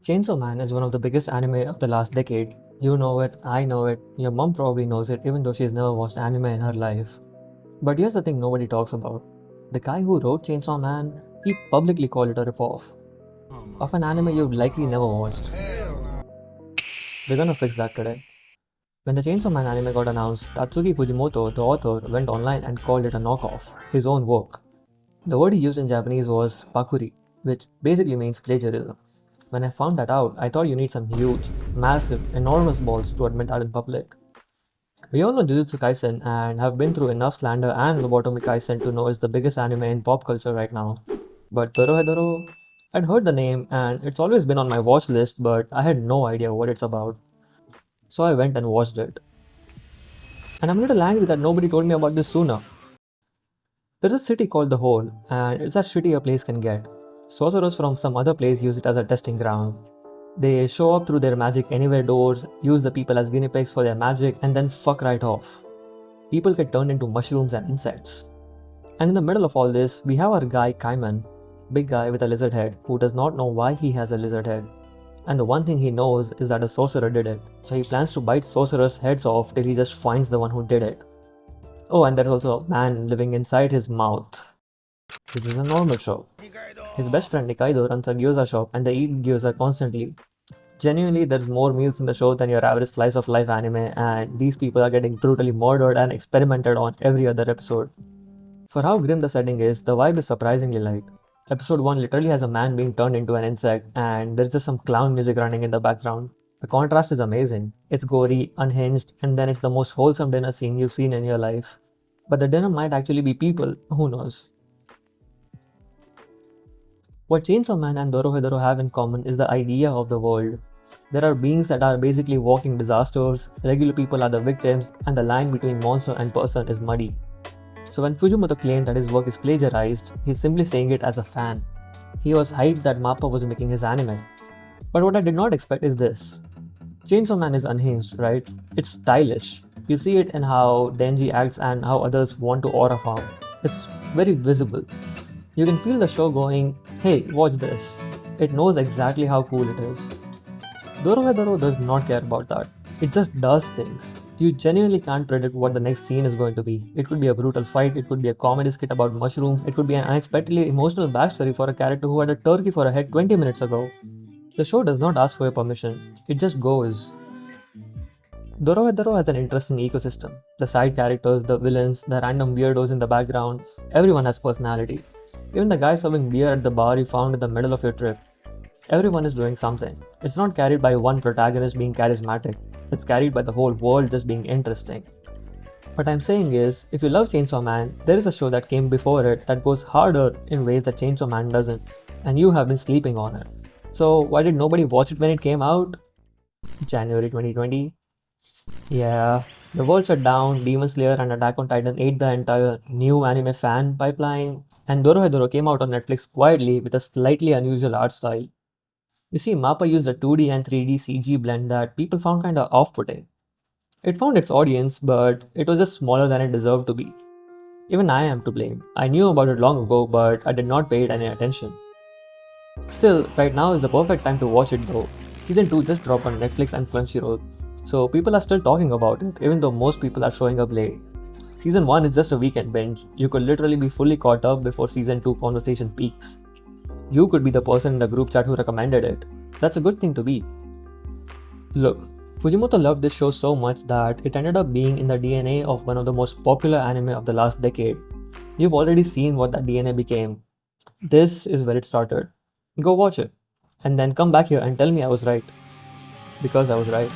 Chainsaw Man is one of the biggest anime of the last decade. You know it, I know it, your mom probably knows it even though she's never watched anime in her life. But here's the thing nobody talks about. The guy who wrote Chainsaw Man, he publicly called it a ripoff of an anime you've likely never watched. We're gonna fix that today. When the Chainsaw Man anime got announced, Tatsuki Fujimoto, the author, went online and called it a knockoff, his own work. The word he used in Japanese was pakuri, which basically means plagiarism. When I found that out, I thought you need some huge, massive, enormous balls to admit that in public. We all know Jujutsu Kaisen and have been through enough slander and lobotomy Kaisen to know it's the biggest anime in pop culture right now. But Dorohedoro, I'd heard the name and it's always been on my watch list, but I had no idea what it's about. So I went and watched it. And I'm a little angry that nobody told me about this sooner. There's a city called The Hole, and it's as shitty a place can get. Sorcerers from some other place use it as a testing ground. They show up through their magic anywhere doors, use the people as guinea pigs for their magic, and then fuck right off. People get turned into mushrooms and insects. And in the middle of all this, we have our guy Kaiman, big guy with a lizard head, who does not know why he has a lizard head. And the one thing he knows is that a sorcerer did it, so he plans to bite sorcerers' heads off till he just finds the one who did it. Oh, and there's also a man living inside his mouth. This is a normal show. His best friend Nikaido runs a gyoza shop and they eat gyoza constantly. Genuinely, there's more meals in the show than your average slice of life anime, and these people are getting brutally murdered and experimented on every other episode. For how grim the setting is, the vibe is surprisingly light. Episode 1 literally has a man being turned into an insect, and there's just some clown music running in the background. The contrast is amazing. It's gory, unhinged, and then it's the most wholesome dinner scene you've seen in your life. But the dinner might actually be people, who knows? What Chainsaw Man and Dorohedoro have in common is the idea of the world. There are beings that are basically walking disasters, regular people are the victims, and the line between monster and person is muddy. So when Fujimoto claimed that his work is plagiarized, he's simply saying it as a fan. He was hyped that Mappa was making his anime. But what I did not expect is this. Chainsaw Man is unhinged, right? It's stylish. You see it in how Denji acts and how others want to aura farm. It's very visible. You can feel the show going, hey, watch this. It knows exactly how cool it is. Dorohedoro does not care about that. It just does things. You genuinely can't predict what the next scene is going to be. It could be a brutal fight, it could be a comedy skit about mushrooms, it could be an unexpectedly emotional backstory for a character who had a turkey for a head 20 minutes ago. The show does not ask for your permission, it just goes. Dorohedoro has an interesting ecosystem. The side characters, the villains, the random weirdos in the background, everyone has personality. Even the guy serving beer at the bar you found in the middle of your trip. Everyone is doing something. It's not carried by one protagonist being charismatic. It's carried by the whole world just being interesting. What I'm saying is, if you love Chainsaw Man, there is a show that came before it that goes harder in ways that Chainsaw Man doesn't, and you have been sleeping on it. So why did nobody watch it when it came out? January 2020? Yeah, the world shut down, Demon Slayer and Attack on Titan ate the entire new anime fan pipeline, and Dorohedoro came out on Netflix quietly with a slightly unusual art style. You see, Mappa used a 2D and 3D CG blend that people found kinda off-putting. It found its audience, but it was just smaller than it deserved to be. Even I am to blame. I knew about it long ago, but I did not pay it any attention. Still, right now is the perfect time to watch it though. Season 2 just dropped on Netflix and Crunchyroll, so people are still talking about it, even though most people are showing up late. Season 1 is just a weekend binge. You could literally be fully caught up before Season 2 conversation peaks. You could be the person in the group chat who recommended it. That's a good thing to be. Look, Fujimoto loved this show so much that it ended up being in the DNA of one of the most popular anime of the last decade. You've already seen what that DNA became. This is where it started. Go watch it. And then come back here and tell me I was right. Because I was right.